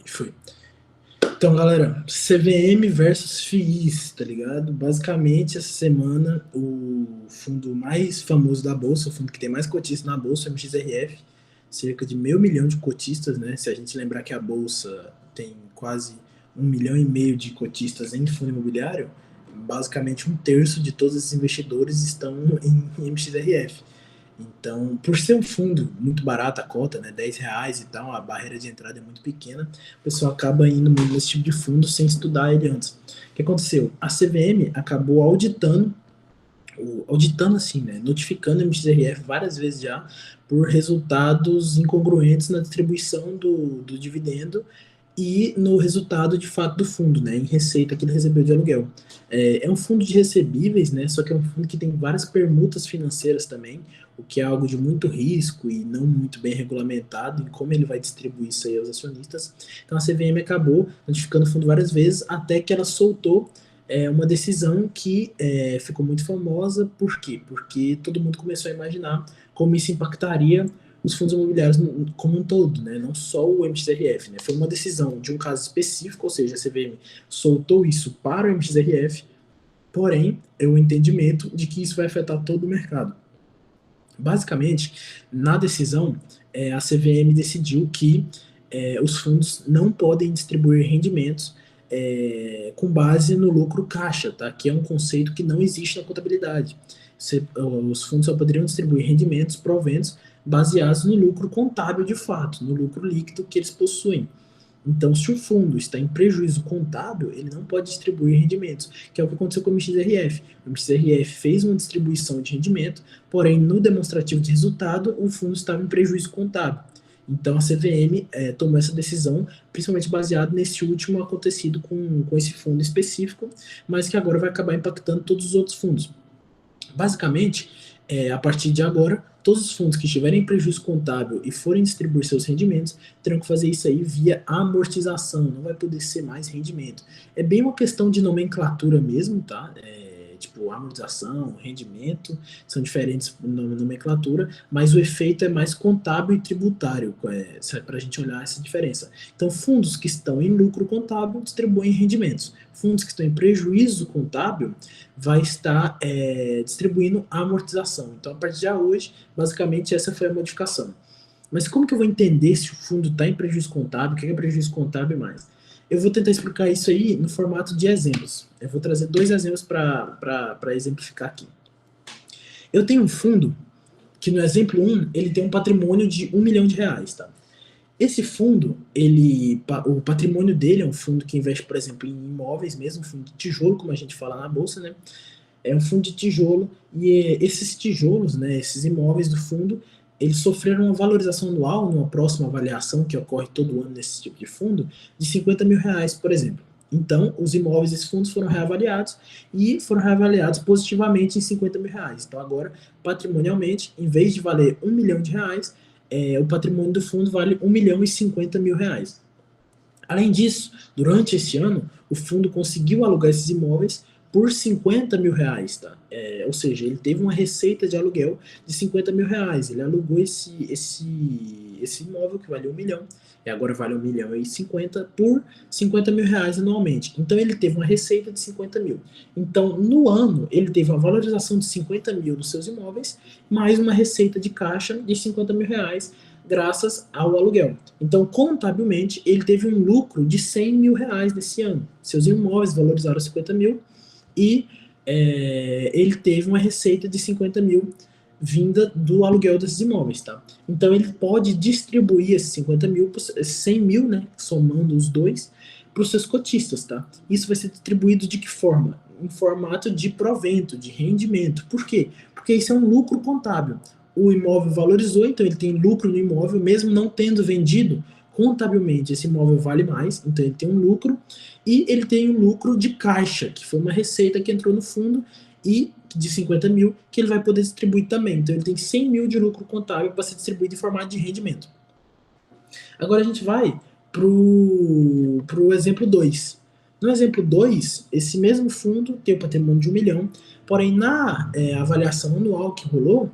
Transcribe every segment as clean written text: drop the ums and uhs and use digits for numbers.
Foi. Então, galera, CVM versus FIIs, tá ligado? Basicamente, essa semana, o fundo mais famoso da Bolsa, o fundo que tem mais cotistas na Bolsa, é o MXRF, cerca de 500 mil de cotistas, né? Se a gente lembrar que a Bolsa tem quase 1,5 milhão de cotistas em fundo imobiliário, basicamente um terço de todos esses investidores estão em MXRF. Então, por ser um fundo muito barato a cota, né, R$ 10 e tal, a barreira de entrada é muito pequena, o pessoal acaba indo nesse tipo de fundo sem estudar ele antes. O que aconteceu? A CVM acabou auditando assim, né, notificando a MXRF várias vezes já por resultados incongruentes na distribuição do dividendo e no resultado de fato do fundo, né, em receita que ele recebeu de aluguel. É um fundo de recebíveis, né, só que é um fundo que tem várias permutas financeiras também, o que é algo de muito risco e não muito bem regulamentado em como ele vai distribuir isso aí aos acionistas. Então a CVM acabou notificando o fundo várias vezes até que ela soltou uma decisão que ficou muito famosa. Por quê? Porque todo mundo começou a imaginar como isso impactaria os fundos imobiliários como um todo, né? Não só o MXRF, né? Foi uma decisão de um caso específico, ou seja, a CVM soltou isso para o MXRF, porém, é o entendimento de que isso vai afetar todo o mercado. Basicamente, na decisão, a CVM decidiu que os fundos não podem distribuir rendimentos com base no lucro caixa, tá? Que é um conceito que não existe na contabilidade. Os fundos só poderiam distribuir rendimentos, proventos, baseados no lucro contábil de fato, no lucro líquido que eles possuem. Então, se o fundo está em prejuízo contábil, ele não pode distribuir rendimentos, que é o que aconteceu com o MXRF. O MXRF fez uma distribuição de rendimento, porém, no demonstrativo de resultado, o fundo estava em prejuízo contábil. Então, a CVM tomou essa decisão, principalmente baseado nesse último acontecido com esse fundo específico, mas que agora vai acabar impactando todos os outros fundos. Basicamente, a partir de agora, todos os fundos que estiverem em prejuízo contábil e forem distribuir seus rendimentos, terão que fazer isso aí via amortização, não vai poder ser mais rendimento. É bem uma questão de nomenclatura mesmo, tá? Tipo, amortização, rendimento, são diferentes na nomenclatura, mas o efeito é mais contábil e tributário, para a gente olhar essa diferença. Então, fundos que estão em lucro contábil distribuem rendimentos. Fundos que estão em prejuízo contábil vai estar distribuindo a amortização. Então, a partir de hoje, basicamente, essa foi a modificação. Mas como que eu vou entender se o fundo está em prejuízo contábil, o que é prejuízo contábil e mais? Eu vou tentar explicar isso aí no formato de exemplos. Eu vou trazer 2 exemplos para exemplificar aqui. Eu tenho um fundo que no exemplo 1, ele tem um patrimônio de R$ 1 milhão, tá? Esse fundo, o patrimônio dele é um fundo que investe, por exemplo, em imóveis mesmo, um fundo de tijolo, como a gente fala na bolsa, né? É um fundo de tijolo e esses tijolos, né, esses imóveis do fundo, eles sofreram uma valorização anual, numa próxima avaliação que ocorre todo ano nesse tipo de fundo, de R$ 50 mil, por exemplo. Então, os imóveis desses fundos foram reavaliados e foram reavaliados positivamente em R$ 50 mil. Então, agora, patrimonialmente, em vez de valer R$ 1 milhão, o patrimônio do fundo vale R$ 1,050 mil. Além disso, durante esse ano, o fundo conseguiu alugar esses imóveis por R$ 50 mil, tá? Ou seja, ele teve uma receita de aluguel de R$ 50 mil. Ele alugou esse imóvel que valia R$ 1 milhão, e agora vale R$ 1,050 mil, por R$ 50 mil anualmente. Então ele teve uma receita de 50 mil. Então, no ano, ele teve uma valorização de 50 mil dos seus imóveis, mais uma receita de caixa de R$ 50 mil, graças ao aluguel. Então, contabilmente, ele teve um lucro de R$ 100 mil nesse ano. Seus imóveis valorizaram 50 mil e ele teve uma receita de 50 mil vinda do aluguel desses imóveis, tá? Então, ele pode distribuir esses 50 mil, 100 mil, né, somando os dois, para os seus cotistas, tá? Isso vai ser distribuído de que forma? Em formato de provento, de rendimento. Por quê? Porque isso é um lucro contábil. O imóvel valorizou, então ele tem lucro no imóvel, mesmo não tendo vendido, contabilmente esse imóvel vale mais, então ele tem um lucro, e ele tem um lucro de caixa, que foi uma receita que entrou no fundo, e de 50 mil, que ele vai poder distribuir também. Então ele tem 100 mil de lucro contábil para ser distribuído em formato de rendimento. Agora a gente vai pro exemplo 2. No exemplo 2, esse mesmo fundo tem o patrimônio de 1 milhão, porém na avaliação anual que rolou,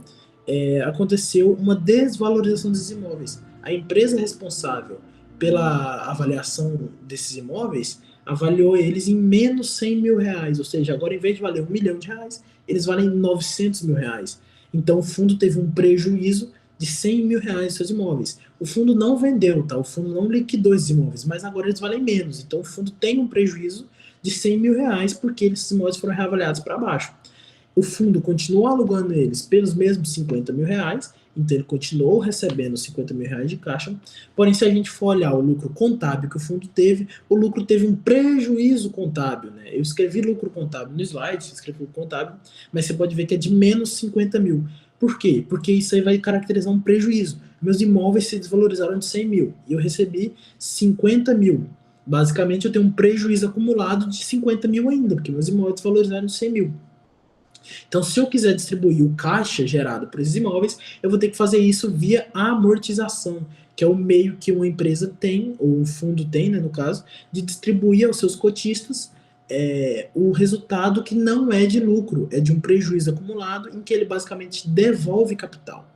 aconteceu uma desvalorização dos imóveis. A empresa responsável pela avaliação desses imóveis, avaliou eles em menos 100 mil reais, ou seja, agora em vez de valer 1 milhão de reais, eles valem 900 mil reais. Então o fundo teve um prejuízo de 100 mil reais em seus imóveis. O fundo não vendeu, tá? O fundo não liquidou esses imóveis, mas agora eles valem menos. Então o fundo tem um prejuízo de 100 mil reais porque esses imóveis foram reavaliados para baixo. O fundo continuou alugando eles pelos mesmos 50 mil reais, então ele continuou recebendo 50 mil reais de caixa, porém se a gente for olhar o lucro contábil que o fundo teve, o lucro teve um prejuízo contábil, né? Eu escrevi lucro contábil no slide, escrevi lucro contábil, mas você pode ver que é de menos 50 mil. Por quê? Porque isso aí vai caracterizar um prejuízo. Meus imóveis se desvalorizaram de 100 mil e eu recebi 50 mil. Basicamente eu tenho um prejuízo acumulado de 50 mil ainda, porque meus imóveis desvalorizaram de 100 mil. Então, se eu quiser distribuir o caixa gerado por esses imóveis, eu vou ter que fazer isso via amortização, que é o meio que uma empresa tem, ou um fundo tem, né, no caso, de distribuir aos seus cotistas o resultado que não é de lucro, é de um prejuízo acumulado, em que ele basicamente devolve capital.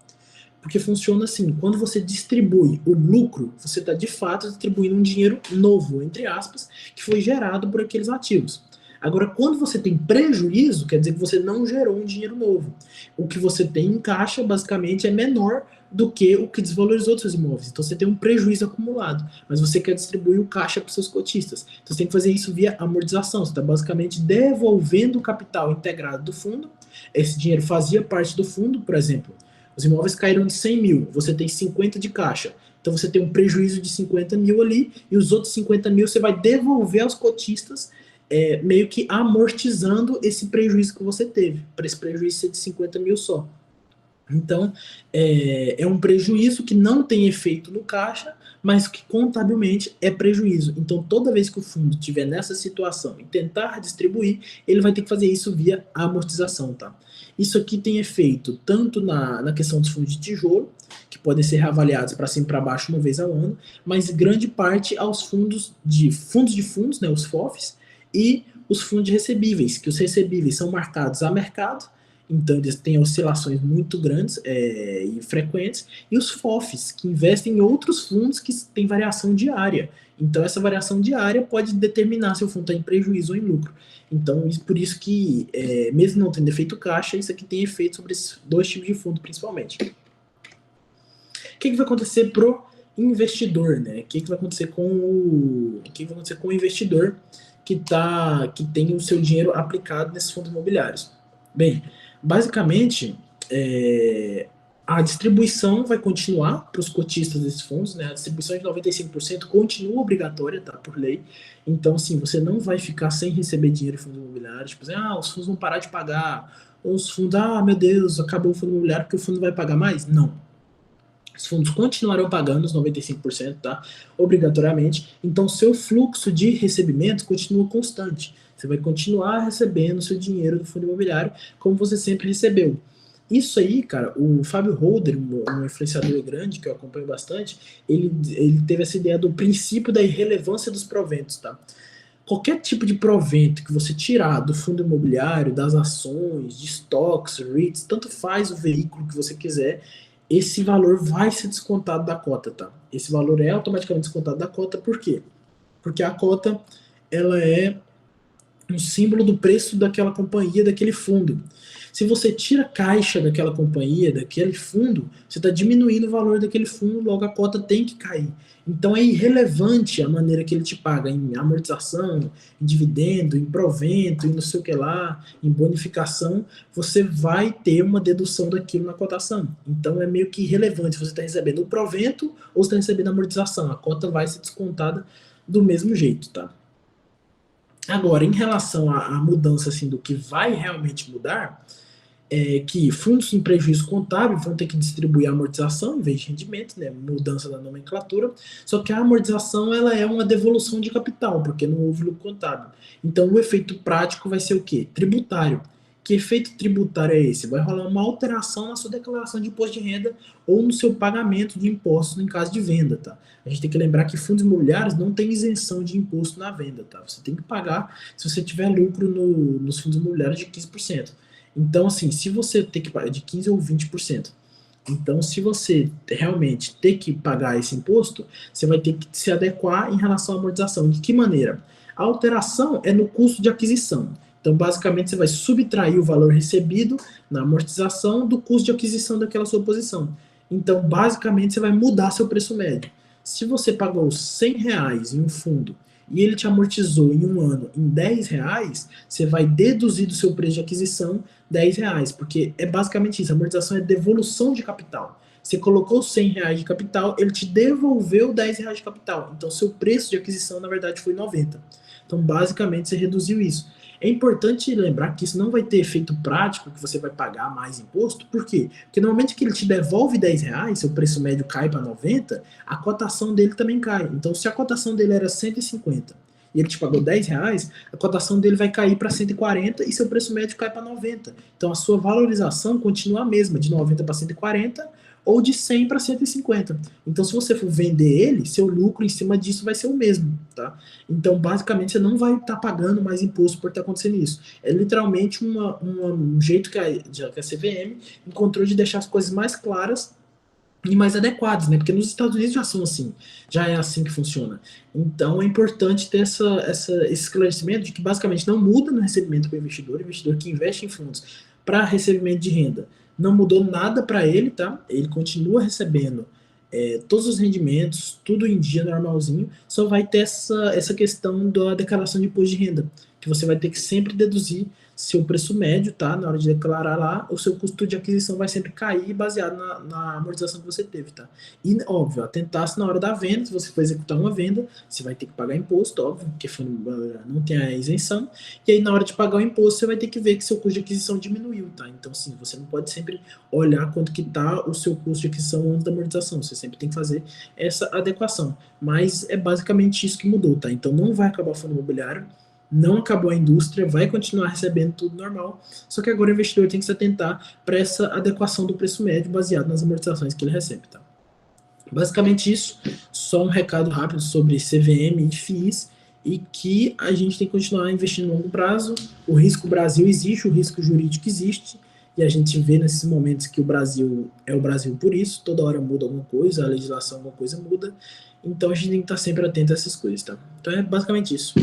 Porque funciona assim, quando você distribui o lucro, você está de fato distribuindo um dinheiro novo, entre aspas, que foi gerado por aqueles ativos. Agora, quando você tem prejuízo, quer dizer que você não gerou um dinheiro novo. O que você tem em caixa, basicamente, é menor do que o que desvalorizou dos seus imóveis. Então, você tem um prejuízo acumulado, mas você quer distribuir o caixa para os seus cotistas. Então, você tem que fazer isso via amortização. Você está basicamente devolvendo o capital integrado do fundo. Esse dinheiro fazia parte do fundo, por exemplo. Os imóveis caíram de 100 mil, você tem 50 de caixa. Então, você tem um prejuízo de 50 mil ali, e os outros 50 mil você vai devolver aos cotistas, meio que amortizando esse prejuízo que você teve, para esse prejuízo ser de 50 mil só. Então, é um prejuízo que não tem efeito no caixa, mas que contabilmente é prejuízo. Então, toda vez que o fundo estiver nessa situação e tentar distribuir, ele vai ter que fazer isso via amortização, tá? Isso aqui tem efeito tanto na questão dos fundos de tijolo, que podem ser reavaliados para cima e para baixo uma vez ao ano, mas grande parte aos fundos de fundos, né, os FOFs, e os fundos de recebíveis, que os recebíveis são marcados a mercado, então eles têm oscilações muito grandes e frequentes, e os FOFs, que investem em outros fundos que têm variação diária. Então essa variação diária pode determinar se o fundo está em prejuízo ou em lucro. Então por isso que, mesmo não tendo efeito caixa, isso aqui tem efeito sobre esses dois tipos de fundo principalmente. O que vai acontecer pro investidor, né? O que vai acontecer com o investidor que tem o seu dinheiro aplicado nesses fundos imobiliários? Bem, basicamente, a distribuição vai continuar para os cotistas desses fundos, né? A distribuição de 95% continua obrigatória, tá? Por lei. Então, assim, você não vai ficar sem receber dinheiro em fundos imobiliários. Tipo assim, os fundos vão parar de pagar. Ou os fundos, meu Deus, acabou o fundo imobiliário porque o fundo vai pagar mais? Não. Os fundos continuarão pagando os 95%, tá? Obrigatoriamente. Então, seu fluxo de recebimentos continua constante. Você vai continuar recebendo seu dinheiro do fundo imobiliário como você sempre recebeu. Isso aí, cara, o Fábio Holder, um influenciador grande que eu acompanho bastante, ele teve essa ideia do princípio da irrelevância dos proventos, tá? Qualquer tipo de provento que você tirar do fundo imobiliário, das ações, de estoques, REITs, tanto faz o veículo que você quiser, esse valor vai ser descontado da cota, tá? Esse valor é automaticamente descontado da cota, por quê? Porque a cota, ela é um símbolo do preço daquela companhia, daquele fundo. Se você tira caixa daquela companhia, daquele fundo, você está diminuindo o valor daquele fundo, logo a cota tem que cair. Então é irrelevante a maneira que ele te paga em amortização, em dividendo, em provento, em não sei o que lá, em bonificação, você vai ter uma dedução daquilo na cotação. Então é meio que irrelevante se você está recebendo o provento ou se está recebendo a amortização. A cota vai ser descontada do mesmo jeito, tá? Agora, em relação à mudança assim, do que vai realmente mudar, que fundos em prejuízo contábil vão ter que distribuir a amortização em vez de rendimento, né, mudança da nomenclatura, só que a amortização ela é uma devolução de capital, porque não houve lucro contábil. Então o efeito prático vai ser o quê? Tributário. Que efeito tributário é esse? Vai rolar uma alteração na sua declaração de imposto de renda ou no seu pagamento de impostos em caso de venda, tá? A gente tem que lembrar que fundos imobiliários não tem isenção de imposto na venda, tá? Você tem que pagar se você tiver lucro nos fundos imobiliários de 15%. Então, assim, se você tem que pagar de 15% ou 20%, Então, se você realmente ter que pagar esse imposto, você vai ter que se adequar em relação à amortização. De que maneira? A alteração é no custo de aquisição. Então, basicamente, você vai subtrair o valor recebido na amortização do custo de aquisição daquela sua posição. Então, basicamente, você vai mudar seu preço médio. Se você pagou R$ 100 em um fundo e ele te amortizou em um ano em R$ 10, você vai deduzir do seu preço de aquisição R$ 10, porque é basicamente isso, a amortização é devolução de capital. Você colocou R$ 100 de capital, ele te devolveu R$ 10 de capital. Então, seu preço de aquisição, na verdade, foi 90. Então, basicamente, você reduziu isso. É importante lembrar que isso não vai ter efeito prático, que você vai pagar mais imposto. Por quê? Porque no momento que ele te devolve R$ 10, seu preço médio cai para 90, a cotação dele também cai. Então, se a cotação dele era 150 e ele te pagou R$ 10, a cotação dele vai cair para 140 e seu preço médio cai para 90. Então, a sua valorização continua a mesma, de 90 para 140 ou de 100 para 150. Então, se você for vender ele, seu lucro em cima disso vai ser o mesmo, tá? Então, basicamente, você não vai estar pagando mais imposto por estar acontecendo isso. É literalmente um jeito que a CVM encontrou de deixar as coisas mais claras e mais adequadas, né? Porque nos Estados Unidos já são assim, já é assim que funciona. Então, é importante ter esse esclarecimento de que basicamente não muda no recebimento para o investidor que investe em fundos para recebimento de renda. Não mudou nada para ele, tá? Ele continua recebendo todos os rendimentos, tudo em dia normalzinho, só vai ter essa questão da declaração de imposto de renda, que você vai ter que sempre deduzir seu preço médio, tá? Na hora de declarar lá, o seu custo de aquisição vai sempre cair baseado na amortização que você teve, tá? E, óbvio, atentar-se na hora da venda, se você for executar uma venda, você vai ter que pagar imposto, óbvio, porque não tem a isenção, e aí na hora de pagar o imposto, você vai ter que ver que seu custo de aquisição diminuiu, tá? Então, sim, você não pode sempre olhar quanto que tá o seu custo de aquisição antes da amortização, você sempre tem que fazer essa adequação. Mas é basicamente isso que mudou, tá? Então, não vai acabar o fundo imobiliário, não acabou a indústria, vai continuar recebendo tudo normal, só que agora o investidor tem que se atentar para essa adequação do preço médio baseado nas amortizações que ele recebe, tá? Basicamente isso, só um recado rápido sobre CVM e FIIs, e que a gente tem que continuar investindo no longo prazo. O risco Brasil existe, o risco jurídico existe, e a gente vê nesses momentos que o Brasil é o Brasil por isso, toda hora muda alguma coisa, a legislação alguma coisa muda, então a gente tem que estar sempre atento a essas coisas, tá? Então é basicamente isso.